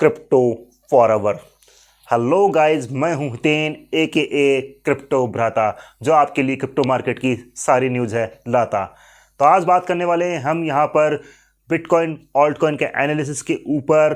Crypto forever. Hello guys, मैं हूं हितेन ए crypto भ्राता, जो आपके लिए क्रिप्टो मार्केट की सारी न्यूज़ है लाता। तो आज बात करने वाले हैं हम यहां पर बिटकॉइन ऑल्ट कॉइन के एनालिसिस के ऊपर,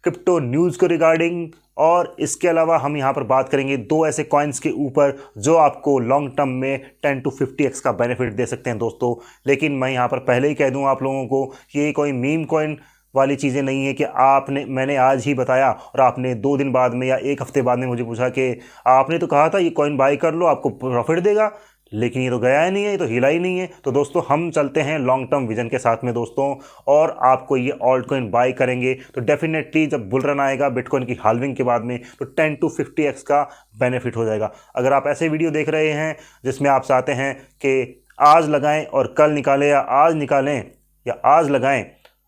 क्रिप्टो न्यूज़ को रिगार्डिंग, और इसके अलावा हम यहाँ पर बात करेंगे दो ऐसे कॉइन्स के ऊपर जो आपको लॉन्ग टर्म में 10 to 50x का बेनिफिट दे सकते हैं दोस्तों। लेकिन मैं यहाँ पर पहले ही कह दूँ आप लोगों को कि ये कोई मीम कॉइन वाली चीज़ें नहीं है कि मैंने आज ही बताया और आपने 2 दिन बाद में या 1 हफ्ते बाद में मुझे पूछा कि आपने तो कहा था ये कॉइन बाई कर लो आपको प्रॉफिट देगा, लेकिन ये तो गया ही नहीं है, ये तो हिला ही नहीं है। तो दोस्तों हम चलते हैं लॉन्ग टर्म विजन के साथ में दोस्तों, और आपको ये ऑल्ट कॉइन बाई करेंगे तो डेफिनेटली जब बुल रन आएगा बिटकॉइन की हाल्विंग के बाद में तो 10 to 50x का बेनिफिट हो जाएगा। अगर आप ऐसे वीडियो देख रहे हैं जिसमें आप चाहते हैं कि आज लगाएं और कल निकालें, या आज निकालें या आज लगाएं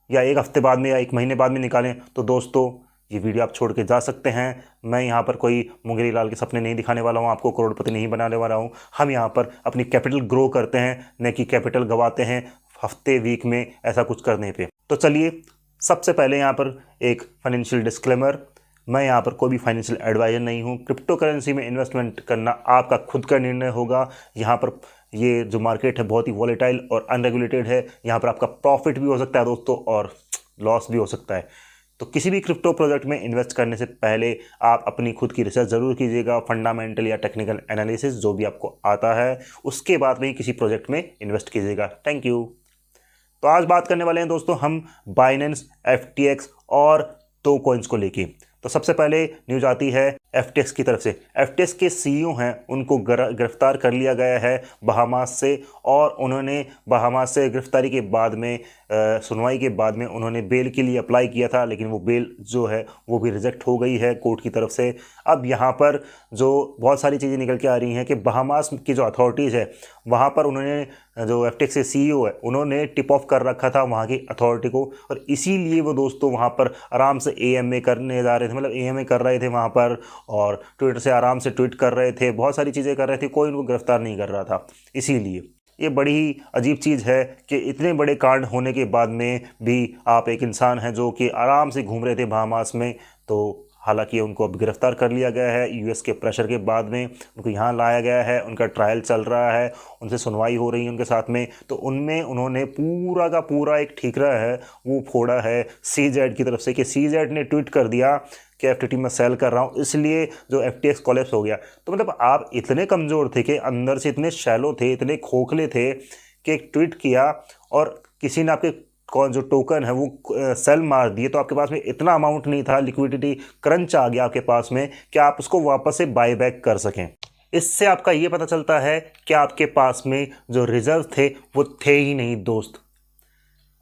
या 1 हफ्ते बाद में या 1 महीने बाद में निकालें, तो दोस्तों ये वीडियो आप छोड़ के जा सकते हैं। मैं यहाँ पर कोई मुंगेरी लाल के सपने नहीं दिखाने वाला हूँ, आपको करोड़पति नहीं बनाने वाला हूँ। हम यहाँ पर अपनी कैपिटल ग्रो करते हैं, न कि कैपिटल गवाते हैं हफ्ते वीक में ऐसा कुछ करने पे। तो चलिए, सबसे पहले यहाँ पर एक फाइनेंशियल डिस्क्लेमर, मैं यहाँ पर कोई भी फाइनेंशियल एडवाइजर नहीं हूँ। क्रिप्टो करेंसी में इन्वेस्टमेंट करना आपका खुद का निर्णय होगा। यहाँ पर ये जो मार्केट है बहुत ही वॉलेटाइल और अनरेगुलेटेड है। यहाँ पर आपका प्रॉफिट भी हो सकता है दोस्तों और लॉस भी हो सकता है। तो किसी भी क्रिप्टो प्रोजेक्ट में इन्वेस्ट करने से पहले आप अपनी खुद की रिसर्च ज़रूर कीजिएगा, फंडामेंटल या टेक्निकल एनालिसिस जो भी आपको आता है, उसके बाद में ही किसी प्रोजेक्ट में इन्वेस्ट कीजिएगा। Thank you. तो आज बात करने वाले हैं दोस्तों हम बाइनेंस, FTX और 2 कॉइन्स को लेके। तो सबसे पहले न्यूज आती है FTX की तरफ से। FTX के CEO हैं, उनको गिरफ्तार कर लिया गया है बहामास से, और उन्होंने बहामास से गिरफ्तारी के बाद में सुनवाई के बाद में उन्होंने बेल के लिए अप्लाई किया था, लेकिन वो बेल जो है वो भी रिजेक्ट हो गई है कोर्ट की तरफ से। अब यहाँ पर जो बहुत सारी चीज़ें निकल के आ रही हैं कि बहामास की जो अथॉरिटीज़ है वहाँ पर उन्होंने, जो FTX के CEO है, उन्होंने टिप ऑफ कर रखा था वहाँ की अथॉरिटी को, और इसीलिए वो दोस्तों वहाँ पर आराम से AMA करने जा रहे थे, मतलब AMA कर रहे थे वहाँ पर, और ट्विटर से आराम से ट्वीट कर रहे थे, बहुत सारी चीज़ें कर रहे थे, कोई उनको गिरफ्तार नहीं कर रहा था। इसीलिए ये बड़ी ही अजीब चीज़ है कि इतने बड़े कांड होने के बाद में भी आप एक इंसान हैं जो कि आराम से घूम रहे थे बहामास में, तो हालांकि उनको अब गिरफ्तार कर लिया गया है US के प्रेशर के बाद में, उनको यहाँ लाया गया है, उनका ट्रायल चल रहा है, उनसे सुनवाई हो रही है उनके साथ में। तो उनमें उन्होंने पूरा का पूरा एक ठीकरा है वो फोड़ा है CZ की तरफ से, कि CZ ने ट्वीट कर दिया कि FTT में सेल कर रहा हूँ, इसलिए जो FTX कोलैप्स हो गया। तो मतलब आप इतने कमज़ोर थे कि अंदर से इतने शैलो थे, इतने खोखले थे कि एक ट्वीट किया और किसी ने आपके कौन जो टोकन है वो सेल मार दिए, तो आपके पास में इतना अमाउंट नहीं था, लिक्विडिटी क्रंच आ गया आपके पास में कि आप उसको वापस से बाय बैक कर सकें। इससे आपका ये पता चलता है कि आपके पास में जो रिजर्व थे वो थे ही नहीं दोस्त।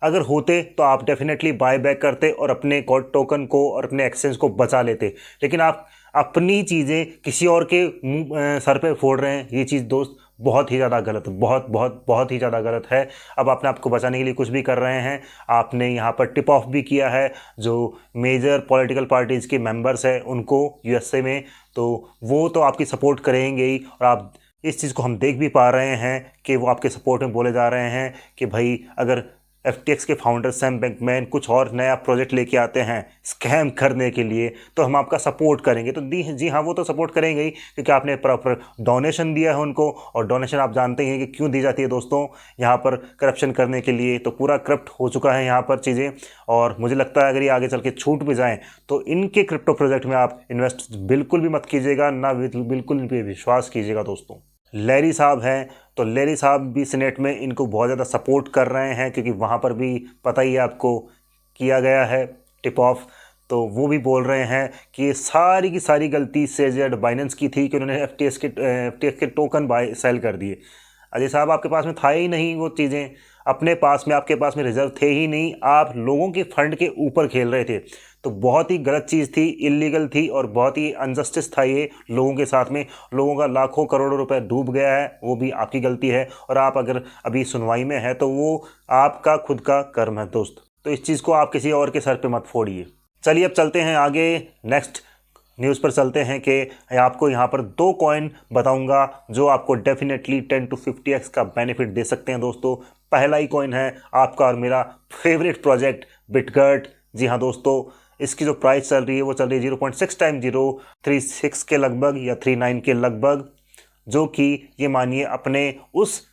अगर होते तो आप डेफिनेटली बाय बैक करते और अपने टोकन को और अपने एक्सचेंज को बचा लेते, लेकिन आप अपनी चीज़ें किसी और के सर पे फोड़ रहे हैं। ये चीज़ दोस्त बहुत ही ज़्यादा गलत, बहुत ही ज़्यादा गलत है। अब आपने आपको बचाने के लिए कुछ भी कर रहे हैं। आपने यहाँ पर टिप ऑफ भी किया है जो मेजर पॉलिटिकल पार्टीज़ के मेंबर्स हैं उनको USA में, तो वो तो आपकी सपोर्ट करेंगे ही, और आप इस चीज़ को हम देख भी पा रहे हैं कि वो आपके सपोर्ट में बोले जा रहे हैं कि भाई अगर FTX के फाउंडर सैम बैंकमैन कुछ और नया प्रोजेक्ट लेके आते हैं स्कैम करने के लिए तो हम आपका सपोर्ट करेंगे। तो जी हाँ, वो तो सपोर्ट करेंगे ही, क्योंकि आपने प्रॉपर डोनेशन दिया है उनको, और डोनेशन आप जानते ही हैं कि क्यों दी जाती है दोस्तों, यहाँ पर करप्शन करने के लिए। तो पूरा करप्ट हो चुका है यहाँ पर चीज़ें, और मुझे लगता है अगर ये आगे चल के छूट भी जाएँ तो इनके क्रिप्टो प्रोजेक्ट में आप इन्वेस्ट बिल्कुल भी मत कीजिएगा, ना बिल्कुल भी विश्वास कीजिएगा दोस्तों। लैरी साहब हैं, तो लैरी साहब भी सीनेट में इनको बहुत ज़्यादा सपोर्ट कर रहे हैं, क्योंकि वहाँ पर भी पता ही आपको किया गया है टिप ऑफ। तो वो भी बोल रहे हैं कि ये सारी की सारी गलती CZ बाइनेंस की थी कि उन्होंने FTX के टोकन बाय सेल कर दिए। अजय साहब आपके पास में था ही नहीं वो चीज़ें, अपने पास में आपके पास में रिजर्व थे ही नहीं, आप लोगों के फंड के ऊपर खेल रहे थे। तो बहुत ही गलत चीज़ थी, इलीगल थी, और बहुत ही अनजस्टिस था ये लोगों के साथ में। लोगों का लाखों करोड़ों रुपए डूब गया है, वो भी आपकी गलती है, और आप अगर अभी सुनवाई में है तो वो आपका खुद का कर्म है दोस्त। तो इस चीज़ को आप किसी और के सर पे मत फोड़िए। चलिए अब चलते हैं आगे, नेक्स्ट न्यूज़ पर चलते हैं कि आपको यहाँ पर 2 कॉइन बताऊंगा जो आपको डेफिनेटली 10 to 50x का बेनिफिट दे सकते हैं दोस्तों। पहला ही कॉइन है आपका और मेरा फेवरेट प्रोजेक्ट बिटगर्ट। जी हाँ दोस्तों, इसकी जो प्राइस चल रही है वो चल रही है 0.6 टाइम 036 के लगभग या 39 के लगभग, जो कि ये मानिए अपने उस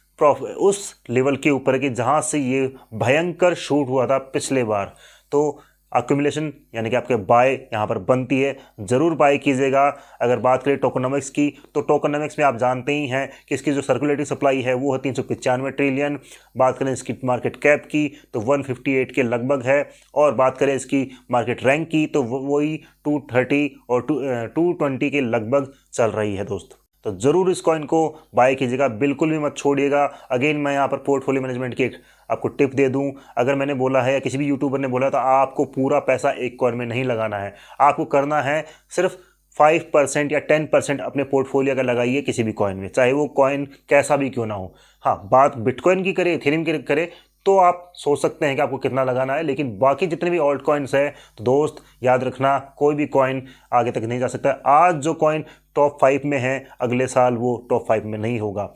लेवल के ऊपर है कि जहाँ से ये भयंकर शूट हुआ था पिछले बार। तो अक्यूमुलेशन यानी कि आपके बाय यहाँ पर बनती है, ज़रूर बाय कीजिएगा। अगर बात करें टोकनोमिक्स की, तो टोकनोमिक्स में आप जानते ही हैं कि इसकी जो सर्कुलेटिंग सप्लाई है वो है 395 ट्रिलियन। बात करें इसकी मार्केट कैप की तो 158 के लगभग है, और बात करें इसकी मार्केट रैंक की तो वही 230 और 220 के लगभग चल रही है दोस्त। तो ज़रूर इस कॉइन को बाय कीजिएगा, बिल्कुल भी मत छोड़िएगा। अगेन मैं यहाँ पर पोर्टफोलियो मैनेजमेंट की एक आपको टिप दे दूं, अगर मैंने बोला है या किसी भी यूट्यूबर ने बोला तो आपको पूरा पैसा एक कॉइन में नहीं लगाना है। आपको करना है सिर्फ 5% या 10% अपने पोर्टफोलियो का लगाइए किसी भी कॉइन में, चाहे वो कॉइन कैसा भी क्यों ना हो। हाँ, बात बिटकॉइन की करें, इथेरियम की करें तो आप सोच सकते हैं कि आपको कितना लगाना है, लेकिन बाकी जितने भी ऑल्ट कॉइन्स हैं तो दोस्त याद रखना, कोई भी कॉइन आगे तक नहीं जा सकता। आज जो कॉइन टॉप 5 में है अगले साल वो टॉप 5 में नहीं होगा।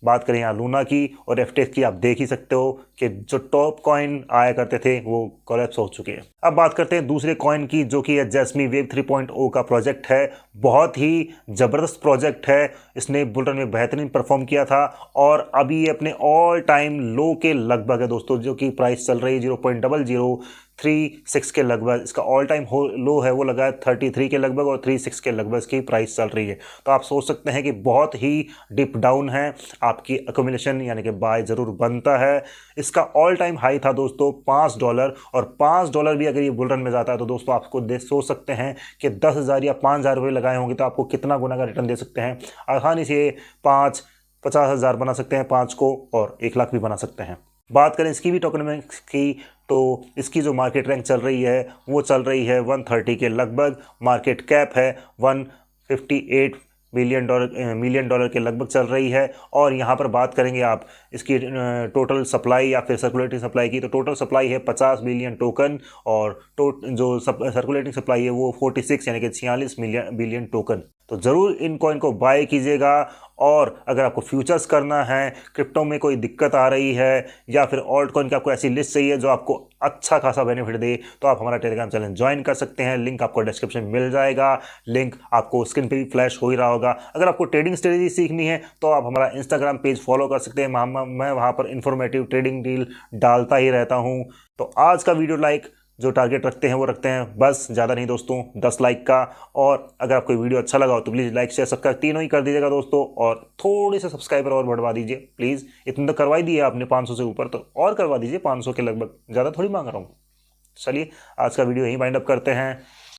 बात करें यहाँ लूना की और एफटीएक्स की, आप देख ही सकते हो कि जो टॉप कॉइन आया करते थे वो कोलैप्स हो चुके हैं। अब बात करते हैं दूसरे कॉइन की, जो कि है जैस्मी वेब 3.0 का प्रोजेक्ट है। बहुत ही ज़बरदस्त प्रोजेक्ट है, इसने बुल रन में बेहतरीन परफॉर्म किया था और अभी ये अपने ऑल टाइम लो के लगभग है दोस्तों, जो कि प्राइस चल रही है 0.0036 के लगभग। इसका ऑल टाइम लो है वो लगा है 33 के लगभग और 36 के लगभग इसकी प्राइस चल रही है। तो आप सोच सकते हैं कि बहुत ही डिप डाउन है, आपकी अक्यूमुलेशन यानी कि बाय ज़रूर बनता है। इसका ऑल टाइम हाई था दोस्तों $5, और $5 भी अगर ये बुल रन में जाता है तो दोस्तों आपको सोच सकते हैं कि 10,000 या 5,000 रुपये लगाए होंगे तो आपको कितना गुना का रिटर्न दे सकते हैं। आसानी से 50,000 बना सकते हैं 5 को, और 1 लाख भी बना सकते हैं। बात करें इसकी भी टोकनोमिक्स की, तो इसकी जो मार्केट रैंक चल रही है वो चल रही है 130 के लगभग। मार्केट कैप है 158 मिलियन डॉलर के लगभग चल रही है। और यहाँ पर बात करेंगे आप इसकी टोटल सप्लाई या फिर सर्कुलेटिंग सप्लाई की, तो टोटल सप्लाई है 50 बिलियन टोकन, और जो सर्कुलेटिंग सप्लाई है वो 46 यानी कि 46 बिलियन टोकन। तो ज़रूर इन कॉइन को बाय कीजिएगा। और अगर आपको फ्यूचर्स करना है, क्रिप्टो में कोई दिक्कत आ रही है, या फिर ऑल्ट कॉइन की आपको ऐसी लिस्ट चाहिए जो आपको अच्छा खासा बेनिफिट दे, तो आप हमारा टेलीग्राम चैनल ज्वाइन कर सकते हैं। लिंक आपको डिस्क्रिप्शन में मिल जाएगा, लिंक आपको स्क्रीन पे भी फ्लैश हो ही रहा होगा। अगर आपको ट्रेडिंग स्ट्रेटेजी सीखनी है तो आप हमारा इंस्टाग्राम पेज फॉलो कर सकते हैं, मैं वहाँ पर इंफॉर्मेटिव ट्रेडिंग डील डालता ही रहता हूँ। तो आज का वीडियो लाइक जो टारगेट रखते हैं वो रखते हैं, बस ज़्यादा नहीं दोस्तों, 10 लाइक का। और अगर आपको वीडियो अच्छा लगा हो तो प्लीज़ लाइक शेयर सब्सक्राइब तीनों ही कर दीजिएगा दोस्तों, और थोड़े से सब्सक्राइबर और बढ़वा दीजिए प्लीज़। इतना तो करवा ही दिया आपने 500 से ऊपर, तो और करवा दीजिए 500 के लगभग, ज़्यादा थोड़ी मांग रहा हूँ। चलिए आज का वीडियो यहीं वाइंड अप करते हैं।